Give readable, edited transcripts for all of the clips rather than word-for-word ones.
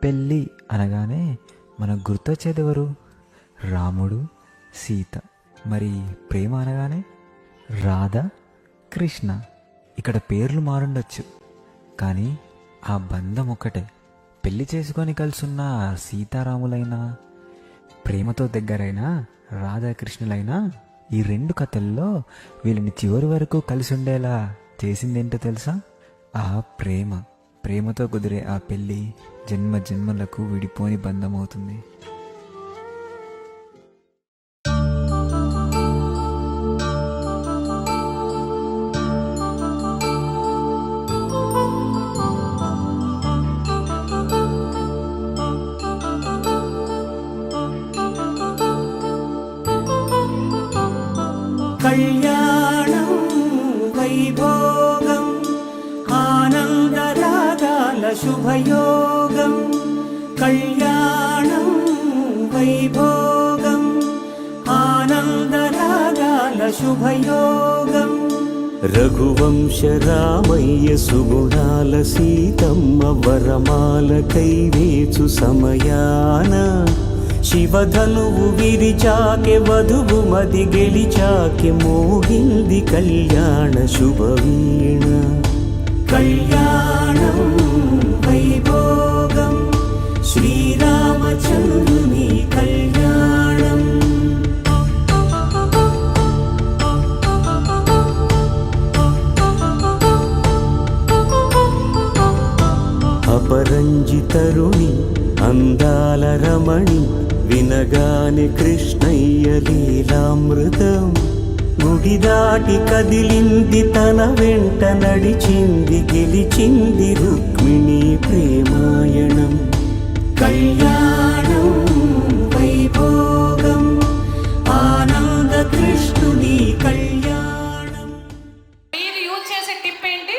పెళ్ళి అనగానే మనకు గుర్తొచ్చేది ఎవరు? రాముడు, సీత. మరి ప్రేమ అనగానే రాధ, కృష్ణ. ఇక్కడ పేర్లు మారుండొచ్చు, కానీ ఆ బంధం ఒక్కటే. పెళ్లి చేసుకొని కలిసున్న సీతారాములైనా, ప్రేమతో దగ్గరైనా రాధాకృష్ణులైనా, ఈ రెండు కథల్లో వీళ్ళని చివరి వరకు కలిసి ఉండేలా చేసిందేంటో తెలుసా? ఆ ప్రేమ. ప్రేమతో కుదిరే ఆ పెళ్ళి జన్మ జన్మలకు విడిపోని బంధం అవుతుంది. కళ్యాణం వైభోగం ఆనందరాగాల శుభయోగం. కళ్యాణం వైభోగం ఆనందరాగాల శుభయోగం. రఘువంశ రామయ్య సుగుణాల సీతమ్మ వరమాల కైవేచు సమయాన శివధనువు విరిచాకె వధువు మది గెలిచాకె మోగింది కళ్యాణ శుభవీణ. కళ్యాణం వైభోగం శ్రీరామచంద్రుని కళ్యాణం. అపరంజి తరుణి అందాల రమణి వినగానే కృష్ణయ్య లీలామృతం. గుడి దాటి కదిలింది తన వెంట నడిచింది గెలిచింది రుక్మిణి ప్రేమాయణం. కళ్యాణం వైభోగం ఆనంద కృష్ణుని కళ్యాణం. మీరు యూజ్ చేసే టిప్ ఏంటి?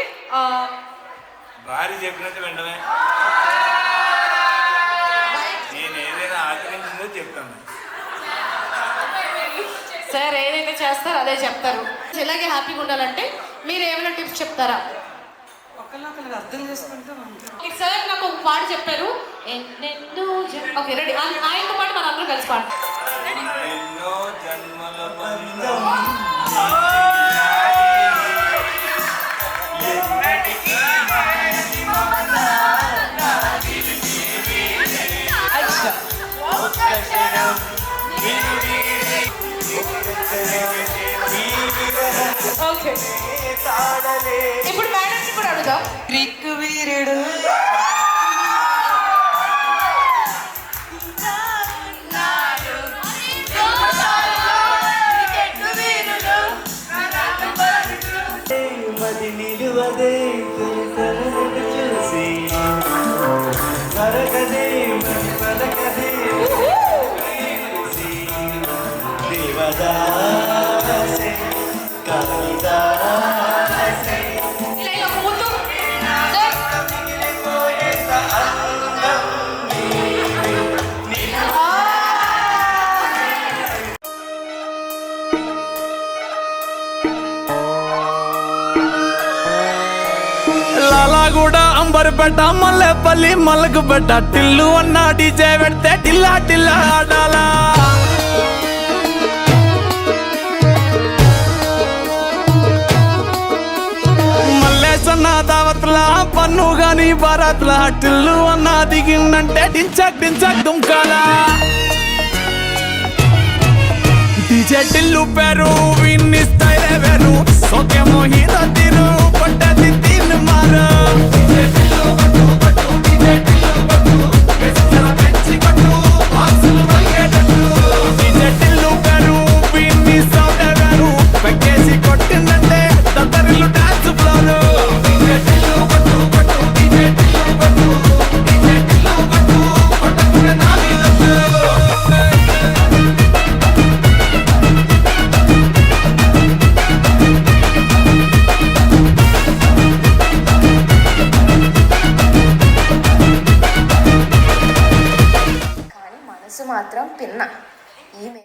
భార్య చెప్పినట్టు వెంటనే నేను ఏదైనా ఆచరించిందో చెప్తాను. సార్ ఏదైతే చేస్తారో అదే చెప్తారు. ఇలాగే హ్యాపీగా ఉండాలంటే మీరు ఏమైనా టిప్స్ చెప్తారా? ఒకళ్ళొకళ్ళు అర్థం చేసుకుంటే సార్ నాకు ఒక పాట చెప్పారు. Okay ready. ఆయనతో పాటు మన అందరూ కలిసి పాడు. ఎన్నో జన్మల బంధం ఓకే ఇప్పుడు మేడంని కూడా అడుగుదాం. గ్రీక్ వీరుడు మది నిలువదే చూసి మరకదే మది పలకదే దేవదాసే కాళిదాసే. ఇలా ఒక ముందు లాలాగూడ అంబర్పేట మల్లెపల్లి మలకపేట టిల్లు అన్న డీజే పెడితే టిల్లా టిల్లా ఆడాలా. మల్లేసన్న దావత్లా పన్ను గాని భారత్లా టిల్లు అన్న దిగిందంటే డించక్ డించక్ దుంకాలా. డీజే టిల్లు పేరు విన్ని స్టైలే వేరు సోకేమో హీరో తీరు పట్టది తీన్ మారు. డీజే టిల్లు పట్టు పట్టు డీజే టిల్లు పట్టు వెచ్చన పెంచి పట్టు బాక్సులు మరిగేటట్టు. డీజే టిల్లు పేరు విన్ని సౌండే వేరు పెక్కేసి కొట్టిందంటే దద్దరిల్లు డాన్స్ ఫ్లోరు. డీజే టిల్లు పట్టు పట్టు డీజే టిల్లు పట్టు డీజే టిల్లు పట్టు పట్టకునే నాది లట్టు. మాత్రం పిన్న ఈమె